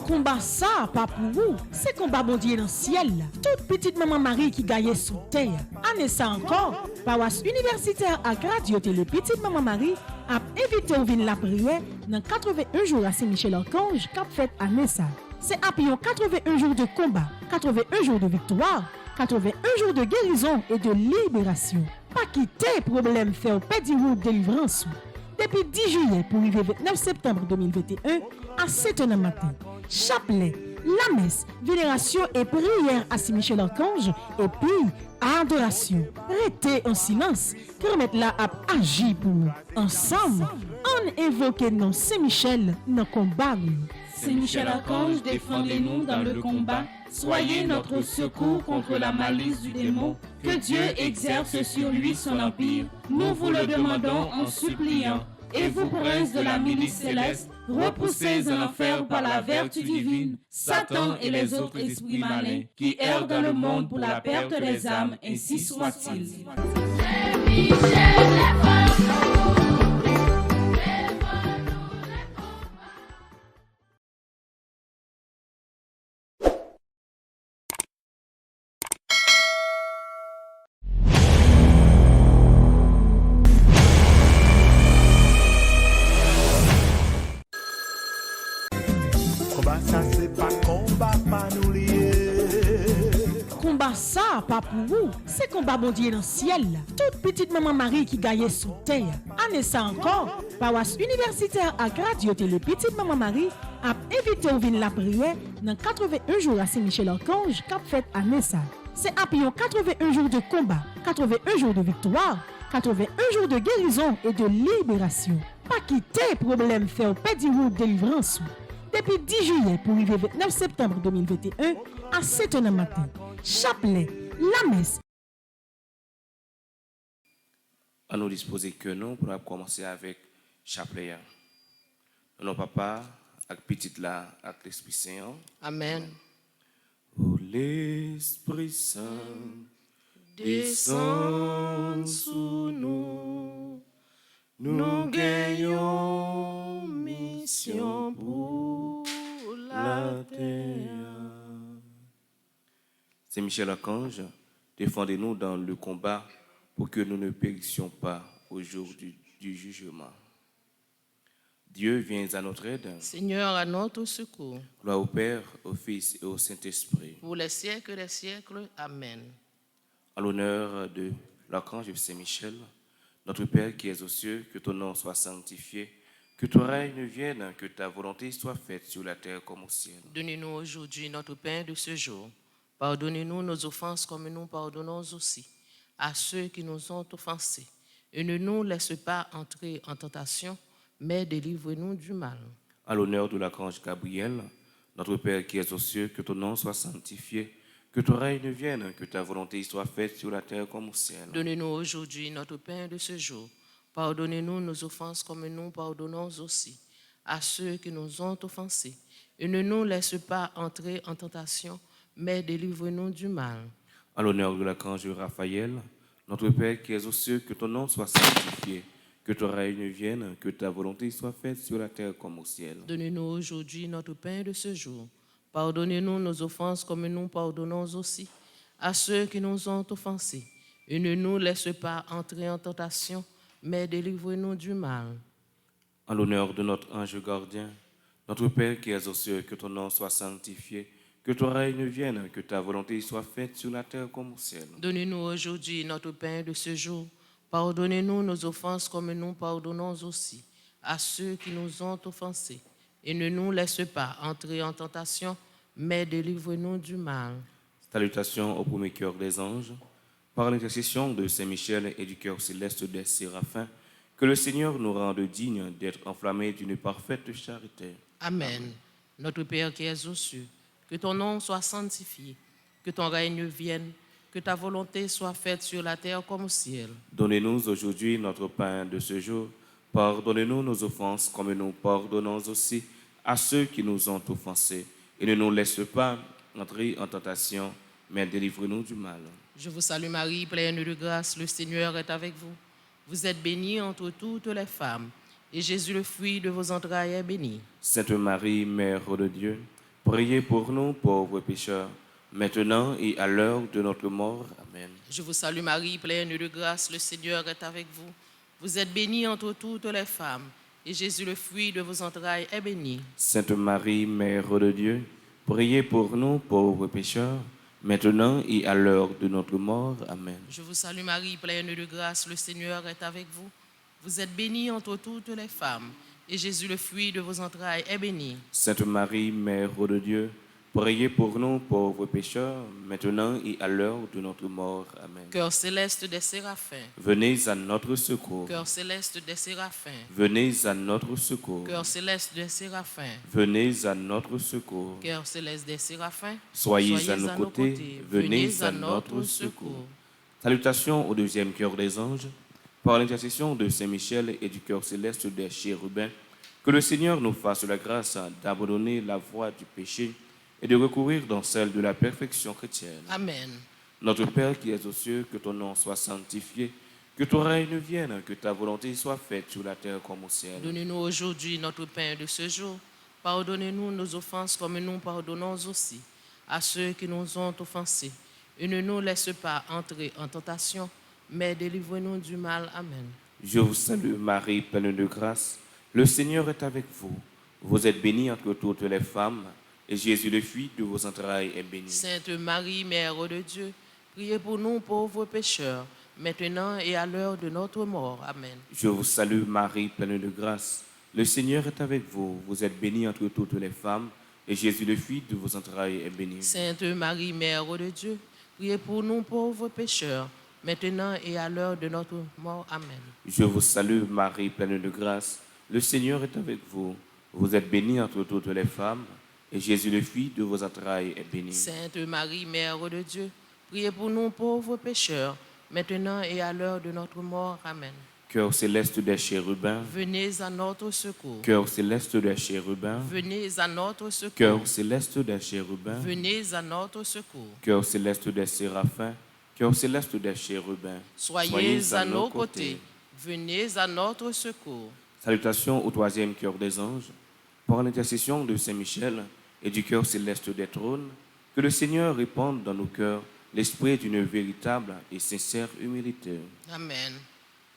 Combat ça, pas pour vous, c'est combat bon Dieu dans le ciel. Toute petite maman Marie qui gagne sous terre. Année ça encore, paroisse universitaire à Radio Télé Petite Maman Marie a invité au vin la prière dans 81 jours à Saint-Michel-Archange qu'a fait année ça. C'est après 81 jours de combat, 81 jours de victoire, 81 jours de guérison et de libération. Pas quitter problème faire pédi route délivrance. Depuis 10 juillet pour arriver 29 septembre 2021 à 7h du matin. Chapelet, la messe, vénération et prière à Saint-Michel-Archange et puis adoration. Restez en silence, permettre la à agir pour nous. Ensemble, on invoque non Saint-Michel dans le combat. Saint-Michel-Archange, défendez-nous dans le combat. Soyez notre secours contre la malice du démon. Que Dieu exerce sur lui son empire. Nous vous le demandons en suppliant. Et vous, princes de la milice céleste, repoussez en enfer par la vertu divine Satan et les autres esprits malins qui errent dans le monde pour la perte des âmes, ainsi soit-il. Combat ça, pas pour vous, c'est combat bon Dieu dans le ciel. Toute petite maman Marie qui gagne sous terre. Année ça encore, paroisse universitaire à Radio Télé Petite Maman Marie a invité au vin la prière dans 81 jours à Saint-Michel-Archange qu'a fait année ça. C'est après 81 jours de combat, 81 jours de victoire, 81 jours de guérison et de libération. Pas quitter problème faire pédi route délivrance. Depuis 10 juillet pour arriver 29 septembre 2021 à 7h du matin. Chapelet, la messe. À nous disposer que nous pour commencer avec chapelet. Nos papa, avec petite là, avec l'Esprit Saint. Amen. Oh l'Esprit Saint, descend sous nous. Nous gagnons mission pour la terre. Saint-Michel-Archange, défendez-nous dans le combat pour que nous ne périssions pas au jour du jugement. Dieu vient à notre aide. Seigneur, à notre secours. Gloire au Père, au Fils et au Saint-Esprit. Pour les siècles des siècles. Amen. À l'honneur de l'archange Saint-Michel, notre Père qui es aux cieux, que ton nom soit sanctifié, que ton règne vienne, que ta volonté soit faite sur la terre comme au ciel. Donnez-nous aujourd'hui notre pain de ce jour. Pardonnez-nous nos offenses comme nous pardonnons aussi à ceux qui nous ont offensés. Et ne nous laisse pas entrer en tentation, mais délivre-nous du mal. À l'honneur de l'archange Gabriel, notre Père qui es aux cieux, que ton nom soit sanctifié, que ton règne vienne, que ta volonté soit faite sur la terre comme au ciel. Donnez-nous aujourd'hui notre pain de ce jour. Pardonnez-nous nos offenses comme nous pardonnons aussi à ceux qui nous ont offensés. Et ne nous laisse pas entrer en tentation, mais délivre-nous du mal. À l'honneur de l'archange Raphaël, notre Père qui es aux cieux, que ton nom soit sanctifié, que ton règne vienne, que ta volonté soit faite sur la terre comme au ciel. Donnez-nous aujourd'hui notre pain de ce jour. Pardonnez-nous nos offenses comme nous pardonnons aussi à ceux qui nous ont offensés. Et ne nous laisse pas entrer en tentation, mais délivre-nous du mal. En l'honneur de notre ange gardien, notre Père qui es aux cieux, que ton nom soit sanctifié, que ton règne vienne, que ta volonté soit faite sur la terre comme au ciel. Donnez-nous aujourd'hui notre pain de ce jour. Pardonnez-nous nos offenses comme nous pardonnons aussi à ceux qui nous ont offensés. Et ne nous laisse pas entrer en tentation, mais délivre-nous du mal. Salutations au premier cœur des anges. Par l'intercession de Saint-Michel et du cœur céleste des séraphins, que le Seigneur nous rende dignes d'être enflammés d'une parfaite charité. Amen. Notre Père qui es aux cieux, que ton nom soit sanctifié, que ton règne vienne, que ta volonté soit faite sur la terre comme au ciel. Donnez-nous aujourd'hui notre pain de ce jour. Pardonnez-nous nos offenses comme nous pardonnons aussi à ceux qui nous ont offensés. Et ne nous laisse pas entrer en tentation, mais délivre-nous du mal. Je vous salue Marie, pleine de grâce, le Seigneur est avec vous. Vous êtes bénie entre toutes les femmes, et Jésus, le fruit de vos entrailles, est béni. Sainte Marie, Mère de Dieu, priez pour nous pauvres pécheurs, maintenant et à l'heure de notre mort. Amen. Je vous salue Marie, pleine de grâce, le Seigneur est avec vous. Vous êtes bénie entre toutes les femmes, et Jésus, le fruit de vos entrailles, est béni. Sainte Marie, Mère de Dieu, priez pour nous pauvres pécheurs, maintenant et à l'heure de notre mort. Amen. Je vous salue Marie, pleine de grâce, le Seigneur est avec vous. Vous êtes bénie entre toutes les femmes, et Jésus, le fruit de vos entrailles, est béni. Sainte Marie, Mère de Dieu, priez pour nous pauvres pécheurs, maintenant et à l'heure de notre mort. Amen. Cœur céleste des séraphins, Venez à notre secours. cœur céleste des séraphins, Venez à notre secours. cœur céleste des séraphins, Venez à notre secours. cœur céleste des séraphins, Soyez à nos côtés. Venez à notre secours. Salutations au deuxième cœur des anges. Par l'intercession de Saint-Michel et du cœur céleste des chérubins, que le Seigneur nous fasse la grâce d'abandonner la voie du péché et de recourir dans celle de la perfection chrétienne. Amen. Notre Père qui es aux cieux, que ton nom soit sanctifié, que ton règne vienne, que ta volonté soit faite sur la terre comme au ciel. Donnez-nous aujourd'hui notre pain de ce jour. Pardonnez-nous nos offenses comme nous pardonnons aussi à ceux qui nous ont offensés. Et ne nous laisse pas entrer en tentation, mais délivre-nous du mal. Amen. Je vous salue Marie, pleine de grâce. Le Seigneur est avec vous. Vous êtes bénie entre toutes les femmes, et Jésus, le fruit de vos entrailles, est béni. Sainte Marie, Mère de Dieu, priez pour nous pauvres pécheurs, maintenant et à l'heure de notre mort. Amen. Je vous salue Marie, pleine de grâce. Le Seigneur est avec vous. Vous êtes bénie entre toutes les femmes, et Jésus, le fruit de vos entrailles, est béni. Sainte Marie, Mère de Dieu, priez pour nous pauvres pécheurs, maintenant et à l'heure de notre mort. Amen. Je vous salue Marie, pleine de grâce. Le Seigneur est avec vous. Vous êtes bénie entre toutes les femmes, et Jésus, le fruit de vos entrailles, est béni. Sainte Marie, Mère de Dieu, priez pour nous pauvres pécheurs, maintenant et à l'heure de notre mort. Amen. Cœur céleste des chérubins, Venez à notre secours. cœur céleste des chérubins, Venez à notre secours. cœur céleste des chérubins, Venez à notre secours. cœur céleste des séraphins, cœur céleste des chérubins, Soyez à nos côtés. Venez à notre secours. Salutations au troisième cœur des anges. Par l'intercession de Saint-Michel et du cœur céleste des trônes, que le Seigneur répande dans nos cœurs l'esprit d'une véritable et sincère humilité. Amen.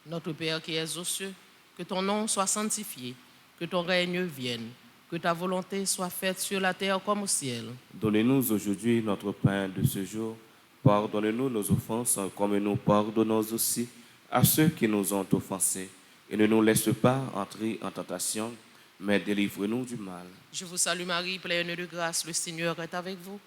Notre Père qui es aux cieux, que ton nom soit sanctifié, que ton règne vienne, que ta volonté soit faite sur la terre comme au ciel. Donnez-nous aujourd'hui notre pain de ce jour. Pardonnez-nous nos offenses comme nous pardonnons aussi à ceux qui nous ont offensés. Et ne nous laisse pas entrer en tentation, mais délivre-nous du mal. Je vous salue Marie, pleine de grâce, le Seigneur est avec vous.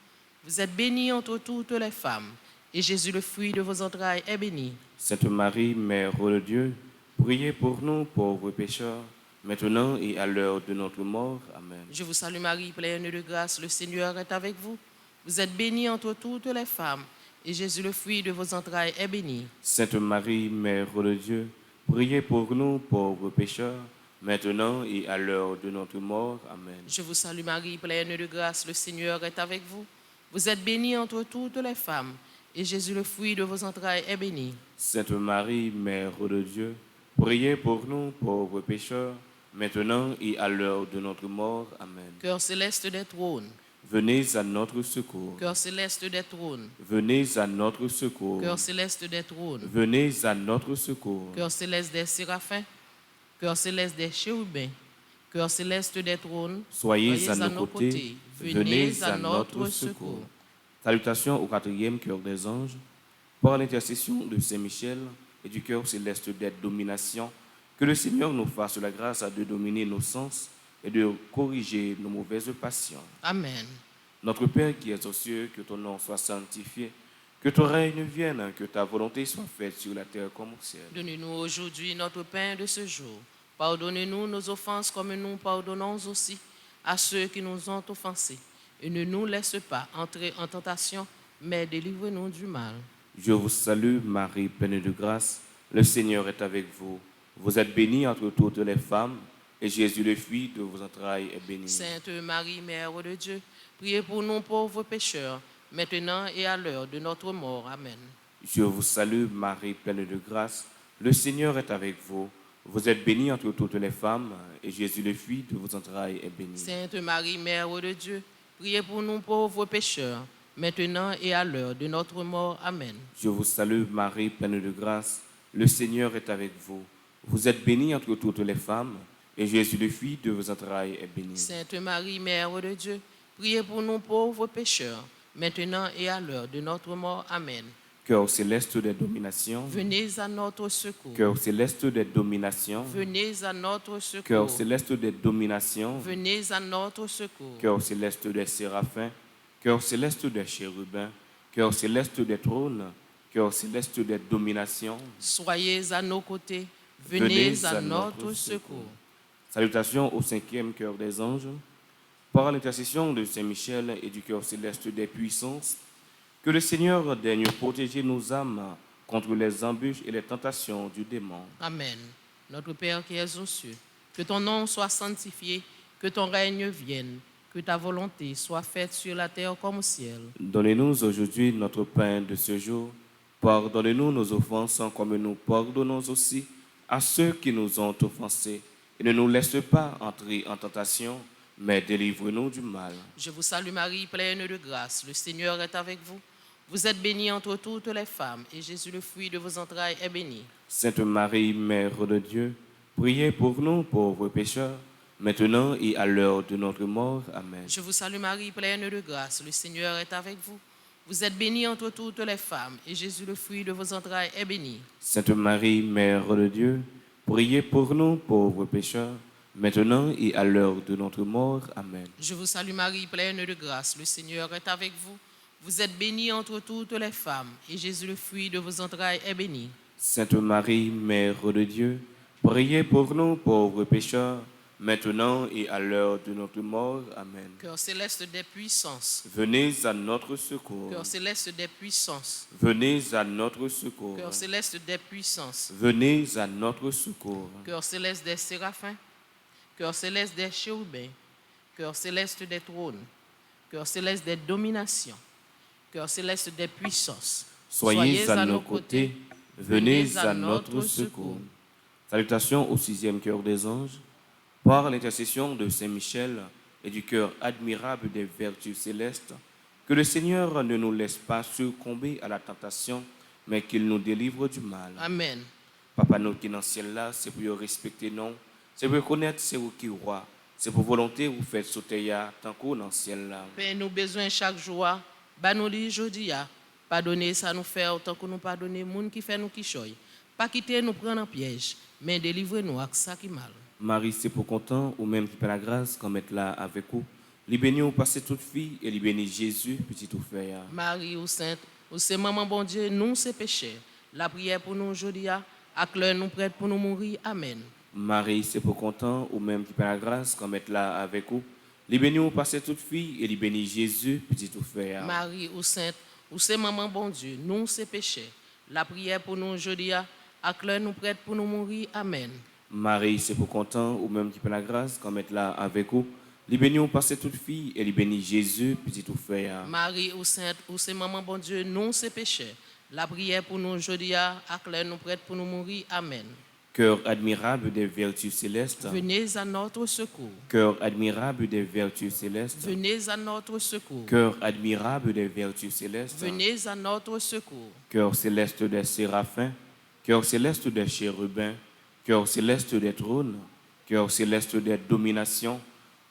Vous êtes bénie entre toutes les femmes, et Jésus, le fruit de vos entrailles, est béni. Sainte Marie, Mère de Dieu, priez pour nous pauvres pécheurs, maintenant et à l'heure de notre mort. Amen. Je vous salue Marie, pleine de grâce, le Seigneur est avec vous. Vous êtes bénie entre toutes les femmes, et Jésus, le fruit de vos entrailles, est béni. Sainte Marie, Mère de Dieu, priez pour nous pauvres pécheurs, maintenant et à l'heure de notre mort. Amen. Je vous salue Marie, pleine de grâce, le Seigneur est avec vous. Vous êtes bénie entre toutes les femmes, et Jésus, le fruit de vos entrailles, est béni. Sainte Marie, Mère de Dieu, priez pour nous pauvres pécheurs, maintenant et à l'heure de notre mort. Amen. Cœur céleste des trônes, Venez à notre secours. cœur céleste des trônes, Venez à notre secours. cœur céleste des trônes, Venez à notre secours. cœur céleste des séraphins, cœur céleste des chérubins, cœur céleste des trônes, Soyez à nos côtés. Venez à notre secours. Salutations au quatrième cœur des anges. Par l'intercession de Saint-Michel et du cœur céleste des dominations, que le Seigneur nous fasse la grâce de dominer nos sens et de corriger nos mauvaises passions. Amen. Notre Père qui es aux cieux, que ton nom soit sanctifié, que ton règne vienne, que ta volonté soit faite sur la terre comme au ciel. Donnez-nous aujourd'hui notre pain de ce jour. Pardonnez-nous nos offenses comme nous pardonnons aussi à ceux qui nous ont offensés. Et ne nous laisse pas entrer en tentation, mais délivre-nous du mal. Je vous salue, Marie, pleine de grâce. Le Seigneur est avec vous. Vous êtes bénie entre toutes les femmes, et Jésus, le fruit de vos entrailles, est béni. Sainte Marie, Mère de Dieu, priez pour nous pauvres pécheurs, maintenant et à l'heure de notre mort. Amen. Je vous salue, Marie, pleine de grâce. Le Seigneur est avec vous. Vous êtes bénie entre toutes les femmes, et Jésus, le fruit de vos entrailles, est béni. Sainte Marie, Mère de Dieu, priez pour nous pauvres pécheurs, maintenant et à l'heure de notre mort. Amen. Je vous salue, Marie, pleine de grâce. Le Seigneur est avec vous. Vous êtes bénie entre toutes les femmes, et Jésus, le fruit de vos entrailles, est béni. Sainte Marie, Mère de Dieu, priez pour nous pauvres pécheurs, maintenant et à l'heure de notre mort. Amen. Cœur céleste des dominations. Venez à notre secours. Cœur céleste des dominations. Venez à notre secours. Cœur céleste des dominations. Venez à notre secours. Cœur céleste des séraphins. Cœur céleste des chérubins. Cœur céleste des trônes. Cœur céleste des dominations. Soyez à nos côtés. Venez à notre secours. Salutations au cinquième cœur des anges. Par l'intercession de Saint Michel et du cœur céleste des puissances, que le Seigneur daigne protéger nos âmes contre les embûches et les tentations du démon. Amen. Notre Père qui es aux cieux, que ton nom soit sanctifié, que ton règne vienne, que ta volonté soit faite sur la terre comme au ciel. Donnez-nous aujourd'hui notre pain de ce jour. Pardonnez-nous nos offenses comme nous pardonnons aussi à ceux qui nous ont offensés. Et ne nous laisse pas entrer en tentation, mais délivre-nous du mal. Je vous salue Marie, pleine de grâce. Le Seigneur est avec vous. Vous êtes bénie entre toutes les femmes, et Jésus, le fruit de vos entrailles, est béni. Sainte Marie, Mère de Dieu, priez pour nous pauvres pécheurs, maintenant et à l'heure de notre mort. Amen. Je vous salue Marie, pleine de grâce. Le Seigneur est avec vous. Vous êtes bénie entre toutes les femmes, et Jésus, le fruit de vos entrailles, est béni. Sainte Marie, Mère de Dieu, priez pour nous pauvres pécheurs, maintenant et à l'heure de notre mort. Amen. Je vous salue Marie, pleine de grâce. Le Seigneur est avec vous. Vous êtes bénie entre toutes les femmes, et Jésus, le fruit de vos entrailles, est béni. Sainte Marie, Mère de Dieu, priez pour nous pauvres pécheurs, maintenant et à l'heure de notre mort. Amen. Cœur céleste des puissances. Venez à notre secours. Cœur céleste des puissances. Venez à notre secours. Cœur céleste des puissances. Venez à notre secours. Cœur céleste des séraphins. Cœur céleste des chérubins. Cœur céleste des trônes. Cœur céleste des dominations. Cœur céleste des puissances. Soyez à nos côtés. Venez à notre secours. Salutations au sixième cœur des anges. Par l'intercession de Saint Michel et du cœur admirable des vertus célestes, que le Seigneur ne nous laisse pas succomber à la tentation, mais qu'il nous délivre du mal. Amen. Papa nous qui est dans le ciel là, c'est pour respecter nous, c'est pour connaître c'est vous qui roi, c'est pour volonté vous faites sauter tant qu'on dans le ciel là. Père, nous besoin chaque jour, bah nous dit aujourd'hui, pardonnez ça nous fait autant que nous pardonnez moun qui fait nous qui choy. Pas quitter nous prendre en piège, mais délivrez-nous avec ça qui mal. Marie, c'est pour content, ou même qui fait la grâce, qu'on mette là avec vous. Li béni ou passez toute fille, et li béni Jésus, petit tout fait. Marie ou sainte, ou c'est maman bon Dieu, nous c'est péché. La prière pour nous aujourd'hui, à l'heure nous prête pour nous mourir. Amen. Marie, c'est pour content, ou même qui fait la grâce, qu'on mette là avec vous. Li béni ou passez toute fille, et li béni Jésus, petit tout fait. Marie ou sainte, ou c'est maman bon Dieu, nous c'est péché. La prière pour nous aujourd'hui, à l'heure nous prête pour nous mourir. Amen. Marie, c'est pour content, ou même qui fait la grâce, qu'on mette là avec vous. Li béni ou passez toute fille, et li béni Jésus, petit tout fait. Marie ou sainte, ou c'est maman bon Dieu, nous c'est péché. La prière pour nous aujourd'hui, à l'heure nous prête pour nous mourir. Amen. Cœur admirable des vertus célestes. Venez à notre secours. Cœur admirable des vertus célestes. Venez à notre secours. Cœur admirable des vertus célestes. Venez à notre secours. Cœur céleste des séraphins. Cœur céleste des chérubins. Cœur céleste des trônes. Cœur céleste des dominations.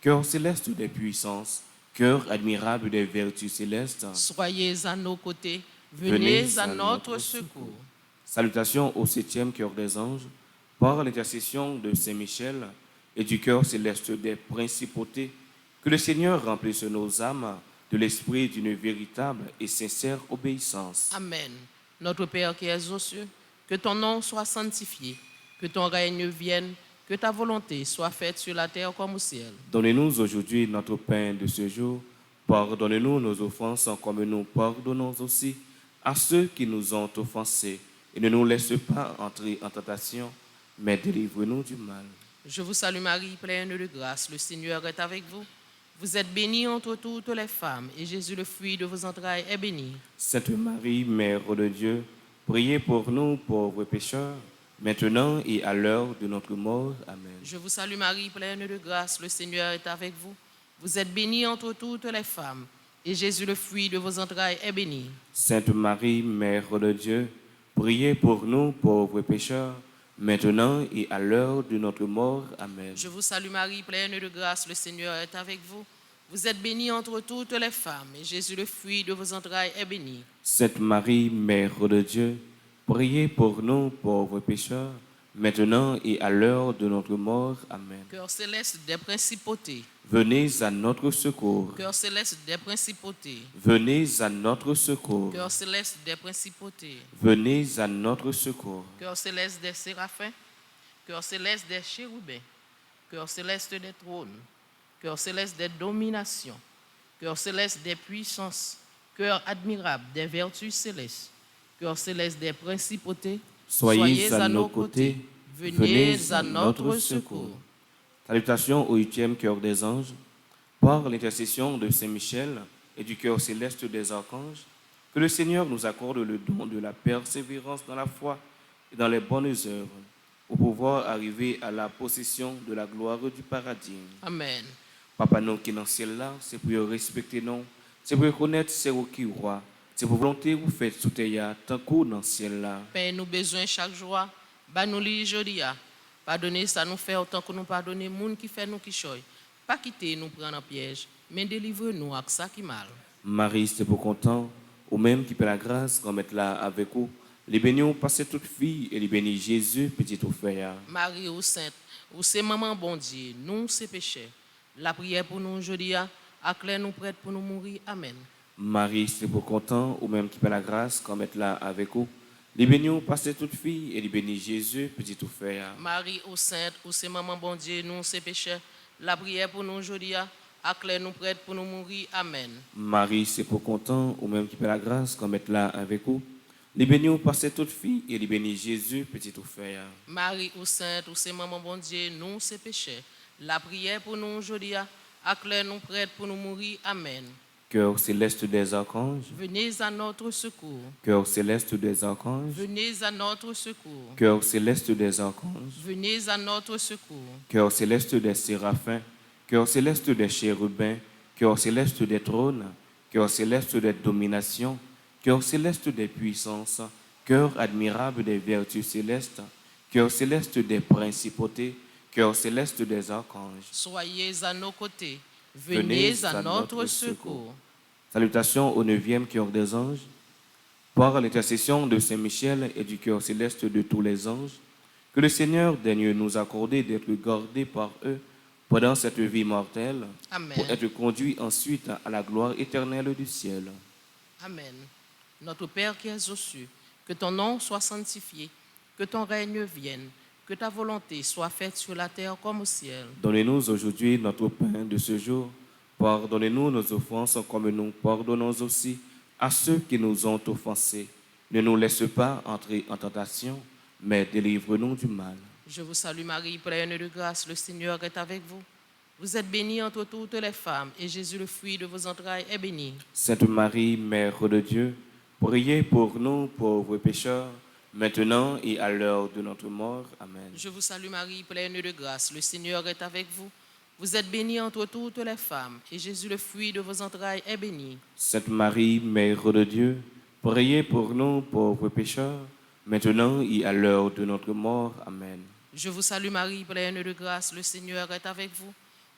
Cœur céleste des puissances. Cœur admirable des vertus célestes. Soyez à nos côtés. Venez à notre secours. Salutations au septième cœur des anges. Par l'intercession de Saint Michel et du cœur céleste des principautés, que le Seigneur remplisse nos âmes de l'esprit d'une véritable et sincère obéissance. Amen. Notre Père qui es aux cieux, que ton nom soit sanctifié, que ton règne vienne, que ta volonté soit faite sur la terre comme au ciel. Donnez-nous aujourd'hui notre pain de ce jour. Pardonnez-nous nos offenses comme nous pardonnons aussi à ceux qui nous ont offensés. Et ne nous laisse pas entrer en tentation, mais délivre-nous du mal. Je vous salue Marie, pleine de grâce. Le Seigneur est avec vous. Vous êtes bénie entre toutes les femmes, et Jésus, le fruit de vos entrailles, est béni. Sainte Marie, Mère de Dieu, priez pour nous pauvres pécheurs, maintenant et à l'heure de notre mort. Amen. Je vous salue Marie, pleine de grâce, le Seigneur est avec vous. Vous êtes bénie entre toutes les femmes, et Jésus, le fruit de vos entrailles, est béni. Sainte Marie, Mère de Dieu, priez pour nous pauvres pécheurs, maintenant et à l'heure de notre mort. Amen. Je vous salue Marie, pleine de grâce, le Seigneur est avec vous. Vous êtes bénie entre toutes les femmes, et Jésus, le fruit de vos entrailles, est béni. Sainte Marie, Mère de Dieu, priez pour nous pauvres pécheurs, maintenant et à l'heure de notre mort. Amen. Cœur céleste des principautés, Venez à notre secours. cœur céleste des principautés, Venez à notre secours. cœur céleste des principautés, Venez à notre secours. cœur céleste des séraphins, cœur céleste des chérubins, cœur céleste des trônes, cœur céleste des dominations, cœur céleste des puissances, cœur admirable des vertus célestes, cœur céleste des principautés, Soyez à nos côtés. venez à notre secours. Salutations au 8e cœur des anges. Par l'intercession de Saint Michel et du cœur céleste des archanges, que le Seigneur nous accorde le don de la persévérance dans la foi et dans les bonnes œuvres, pour pouvoir arriver à la possession de la gloire du paradis. Amen. Papa, nous qui dans le ciel là, c'est pour respecter nous, c'est pour reconnaître c'est vous qui roi, c'est pour volonté vous faites sous terre, tant que dans le ciel là. Père, nous besoin chaque jour, bah nous li jodi a. Pardonnez ça nous fait autant que nous pardonner moun qui fait nous qui choy. Pas quitter nous prendre en piège, mais délivre-nous avec ça qui mal. Marie, c'est pour content, ou même qui peut la grâce, qu'on mette là avec vous. Les bénis passez toute fille et les bénis Jésus, petit ou frère. Marie ou sainte, ou c'est maman bon Dieu, nous c'est péché. La prière pour nous aujourd'hui, à clair nous prête pour nous mourir. Amen. Marie, c'est pour content, ou même qui peut la grâce, qu'on mette là avec vous. Les bénis passez toute fille et les bénis Jésus, petit ou frère. Marie ou sainte, ou c'est maman bon Dieu, nous c'est péché. La prière pour nous aujourd'hui, à clair nous prête pour nous mourir. Amen. Marie, c'est pour content, ou même qui peut la grâce, qu'on mette là avec vous. Les bénis passez toute fille et les bénis Jésus, petit ou frère. Marie ou sainte, ou c'est maman bon Dieu, nous c'est péché. La prière pour nous aujourd'hui, à clair nous prête pour nous mourir. Amen. Cœur céleste des archanges, Venez à notre secours. cœur céleste des archanges, Venez à notre secours. cœur céleste des archanges, Venez à notre secours. cœur céleste des séraphins, cœur céleste des chérubins, cœur céleste des trônes, cœur céleste des dominations, cœur céleste des puissances, cœur admirable des vertus célestes, cœur céleste des principautés, cœur céleste des archanges. Soyez à nos côtés. Venez à notre secours. Salutations au 9e cœur des anges. Par l'intercession de Saint Michel et du cœur céleste de tous les anges, que le Seigneur daigne nous accorder d'être gardés par eux pendant cette vie mortelle, Amen. pour être conduits ensuite à la gloire éternelle du ciel. Amen. Notre Père qui es aux cieux, que ton nom soit sanctifié, que ton règne vienne, que ta volonté soit faite sur la terre comme au ciel. Donnez-nous aujourd'hui notre pain de ce jour. Pardonnez-nous nos offenses comme nous pardonnons aussi à ceux qui nous ont offensés. Ne nous laisse pas entrer en tentation, mais délivre-nous du mal. Je vous salue Marie, pleine de grâce, le Seigneur est avec vous. Vous êtes bénie entre toutes les femmes, et Jésus, le fruit de vos entrailles, est béni. Sainte Marie, Mère de Dieu, priez pour nous pauvres pécheurs, maintenant et à l'heure de notre mort. Amen. Je vous salue Marie, pleine de grâce, le Seigneur est avec vous. Vous êtes bénie entre toutes les femmes, et Jésus, le fruit de vos entrailles, est béni. Sainte Marie, Mère de Dieu, priez pour nous pauvres pécheurs, maintenant et à l'heure de notre mort. Amen. Je vous salue Marie, pleine de grâce, le Seigneur est avec vous.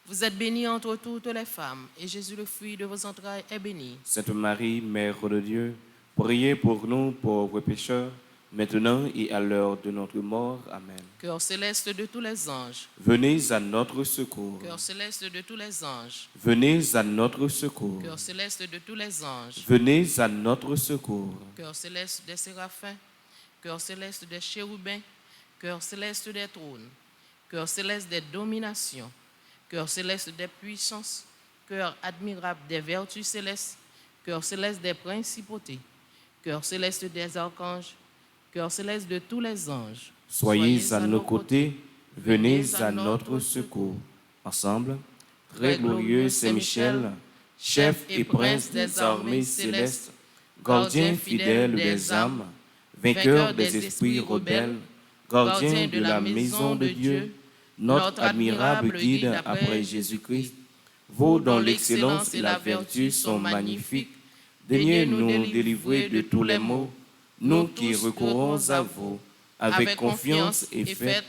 Vous êtes bénie entre toutes les femmes, et Jésus, le fruit de vos entrailles, est béni. Sainte Marie, Mère de Dieu, priez pour nous pauvres pécheurs, maintenant et à l'heure de notre mort. Amen. Cœur céleste de tous les anges, Venez à notre secours. cœur céleste de tous les anges, Venez à notre secours. cœur céleste de tous les anges, Venez à notre secours. cœur céleste des séraphins, cœur céleste des chérubins, cœur céleste des trônes, cœur céleste des dominations, cœur céleste des puissances, cœur admirable des vertus célestes, cœur céleste des principautés, cœur céleste des archanges, cœur céleste de tous les anges. Soyez à nos côtés, venez à notre secours. Ensemble, très glorieux Saint Michel, chef et prince des armées célestes, gardien fidèle des âmes, vainqueur des esprits rebelles, gardien de la maison de Dieu, notre admirable guide après Jésus-Christ, vous dont l'excellence et la vertu sont magnifiques, daignez nous délivrer de tous les maux, nous qui recourons à vous, avec confiance et faites,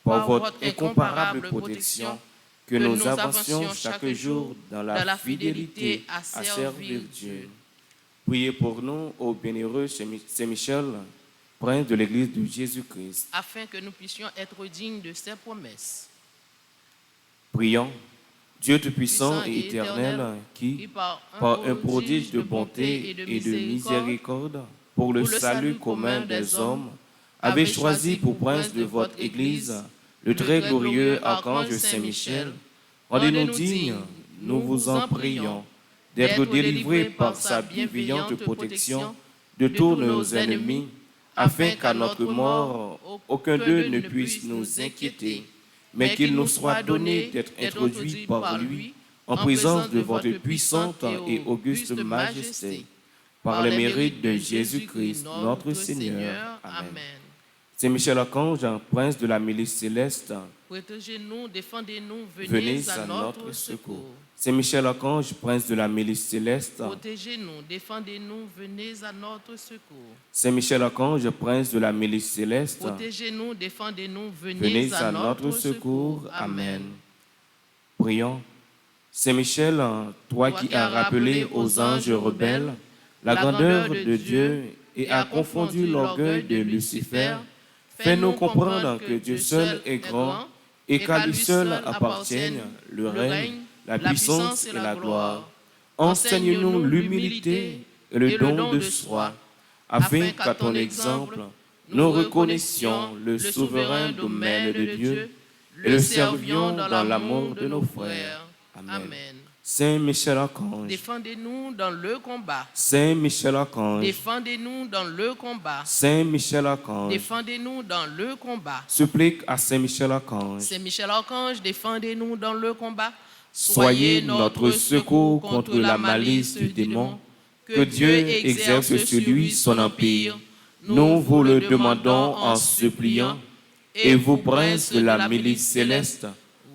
par votre incomparable protection, que nous avancions chaque jour dans la fidélité à servir Dieu. Priez pour nous, ô bienheureux Saint-Michel, prince de l'Église de Jésus-Christ, afin que nous puissions être dignes de ses promesses. Prions, Dieu Tout-Puissant et éternel, qui, par un prodige de bonté et de miséricorde, pour le salut commun des hommes, avez choisi pour prince de votre Église le très glorieux archange Saint-Michel. Rendez-nous dignes, nous vous en prions, d'être délivrés par sa bienveillante protection de tous nos ennemis, afin qu'à notre mort, aucun d'eux ne puisse nous inquiéter, mais qu'il nous soit donné d'être introduits par lui en présence de votre puissante et auguste majesté, par les mérites de Jésus-Christ, notre Seigneur. Amen. Saint Michel Archange, prince de la milice céleste, protégez-nous, défendez-nous, venez à notre secours. Saint Michel Archange, prince de la milice céleste, protégez-nous, défendez-nous, venez à notre secours. Saint Michel Archange, prince de la milice céleste, protégez-nous, défendez-nous, venez à notre secours. Amen. Prions. Saint Michel, toi qui as rappelé aux anges rebelles la grandeur de Dieu et as confondu l'orgueil de Lucifer, fais-nous comprendre que Dieu seul est grand et qu'à lui seul appartiennent le règne, la puissance et la gloire. Enseigne-nous l'humilité et le don de soi, afin qu'à ton exemple, nous reconnaissions le souverain domaine de Dieu et le servions dans l'amour de nos frères. Amen. Saint Michel Archange, défendez-nous dans le combat. Saint Michel Archange, défendez-nous dans le combat. Saint Michel Archange, défendez-nous dans le combat. Supplique à Saint Michel Archange. Saint Michel Archange, défendez-nous dans le combat. Soyez notre secours contre la malice du démon. Que Dieu exerce sur lui son empire. Nous vous le demandons en suppliant. Et vous, princes de la milice céleste,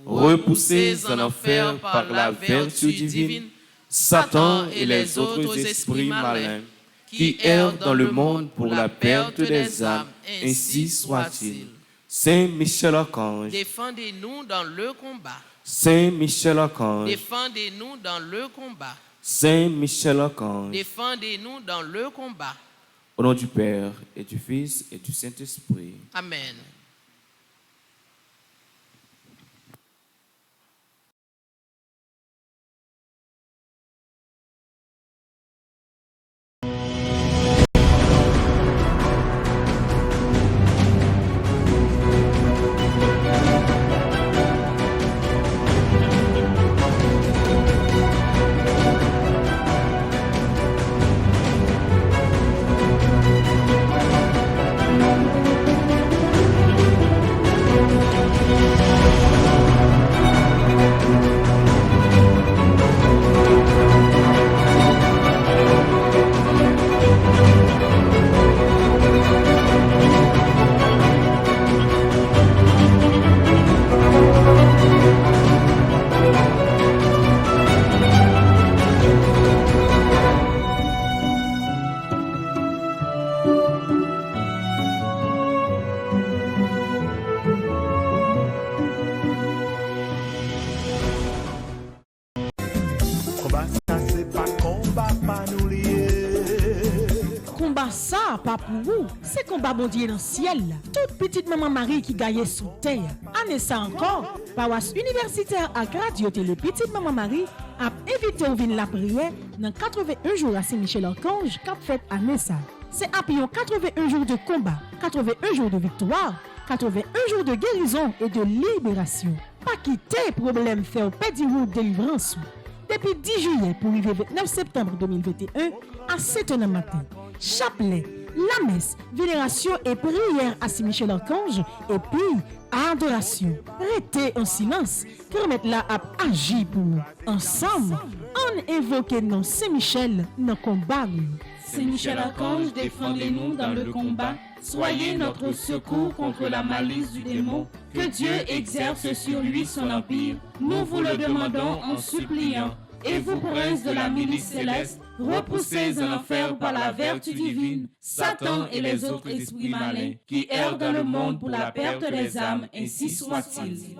repoussés en enfer par la vertu divine, Satan et les autres esprits malins qui errent dans le monde pour la perte des âmes, ainsi soit-il. Saint Michel Archange, défendez-nous dans le combat. Saint Michel Archange, défendez-nous dans le combat. Saint Michel Archange, défendez-nous dans le combat. Au nom du Père et du Fils et du Saint-Esprit. Amen. Combat ça, pas pour vous. C'est combat bon Dieu dans le ciel. Toute petite maman Marie qui gagne sous terre. Année ça encore, paroisse universitaire à Radio Télé Petite Maman Marie a invité au vin la prière dans 81 jours à Saint-Michel-Archange qu'a fait année ça. C'est après 81 jours de combat, 81 jours de victoire, 81 jours de guérison et de libération. Pas quitter problème faire pédi route délivrance. Depuis 10 juillet pour arriver 29 septembre 2021 à 7h du matin. Chapelet, la messe, vénération et prière à Saint-Michel-Archange et puis adoration. Restez en silence, permettre là à agir pour nous. Ensemble, on évoque non Saint-Michel dans le combat. Saint Michel Archange, défendez-nous dans le combat. Soyez notre secours contre la malice du démon. Que Dieu exerce sur lui son empire. Nous vous le demandons en suppliant. Et vous, princes de la milice céleste, repoussez en enfer par la vertu divine Satan et les autres esprits malins qui errent dans le monde pour la perte des âmes, ainsi soit-il.